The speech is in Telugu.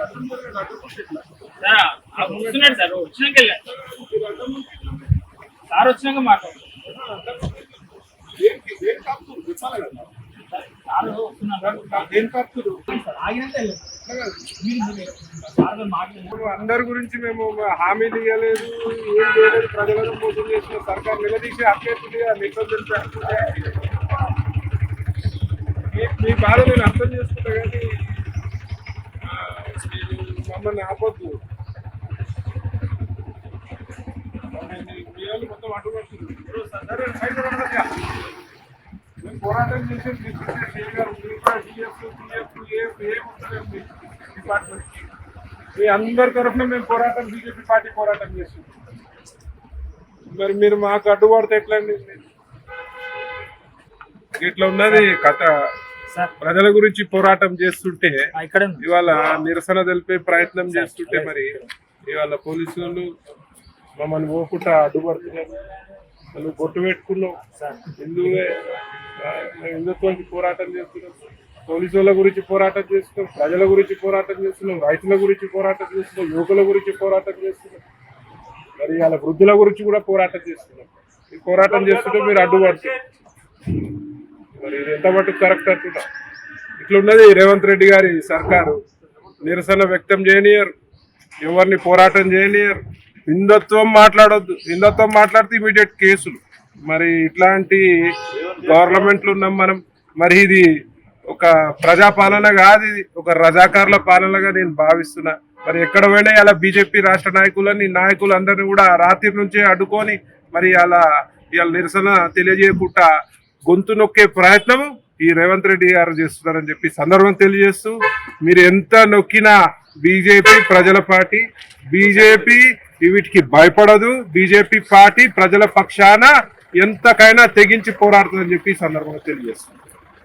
వస్తున్నాడు సార్, వచ్చినాక సార్ వచ్చినాక మాట్లాడు. అందరి గురించి మేము హామీలు ఇవ్వలేదు, ఏం చేయలేదు, ప్రజలను మోసం చేసిన సర్కార్ నిలదీసి అభ్యర్థులుగా నిబంధన మీ బాధ నేను అర్థం చేసుకుంటా, కానీ మమ్మల్ని ఆపొద్దు. మొత్తం అడ్డుపడుతుంది. మేము పోరాటం చేసేది డిపార్ట్మెంట్ మీ అందరి తరఫున మేము పోరాటం, బీజేపీ పార్టీ పోరాటం చేస్తుంది. మరి మీరు మాకు అడ్డుపడితే ఎట్లా అండి? ఇట్లా ఉన్నది కథ. ప్రజల గురించి పోరాటం చేస్తుంటే ఇవాళ నిరసన తెలిపే ప్రయత్నం చేస్తుంటే మరి ఇవాళ పోలీసులు మమ్మల్ని పోకుండా అడ్డుపడుతున్నారు. నువ్వు బొట్టు పెట్టుకున్నావు, హిందుత్వానికి పోరాటం చేస్తున్నాం, పోలీసు వాళ్ళ గురించి పోరాటం చేస్తున్నాం, ప్రజల గురించి పోరాటం చేస్తున్నాం, రైతుల గురించి పోరాటం చేస్తున్నాం, యువకుల గురించి పోరాటం చేస్తున్నాం, మరి వాళ్ళ వృద్ధుల గురించి కూడా పోరాటం చేస్తున్నాం. ఈ పోరాటం చేస్తుంటే మీరు అడ్డుపడుతున్నారు. మరి ఇది ఎంత మటుకు కరెక్ట్ అంటున్నా? ఇట్లున్నది రేవంత్ రెడ్డి గారి సర్కారు. నిరసన వ్యక్తం చేయనియరు, ఎవరిని పోరాటం చేయనియరు, హిందుత్వం మాట్లాడొద్దు. హిందుత్వం మాట్లాడితే ఇమీడియట్ కేసులు. మరి ఇట్లాంటి గవర్నమెంట్లు ఉన్నాం మనం. మరి ఇది ఒక ప్రజాపాలన కాదు, ఇది ఒక రజాకారుల పాలనగా నేను భావిస్తున్నా. మరి ఎక్కడ పోయినా ఇలా బీజేపీ రాష్ట్ర నాయకులు అందరినీ కూడా రాత్రి నుంచే అడ్డుకొని మరి ఇలా నిరసన తెలియజేయకుండా గొంతు నొక్కే ప్రయత్నం ఈ రేవంత్ రెడ్డి గారు చేస్తున్నారని చెప్పి సందర్భం తెలియజేస్తూ, మీరు ఎంత నొక్కినా బీజేపీ ప్రజల పార్టీ, బీజేపీ వీటికి భయపడదు, బీజేపీ పార్టీ ప్రజల పక్షాన ఎంతకైనా తెగించి పోరాడుతుందని చెప్పి సందర్భంగా తెలియజేస్తుంది.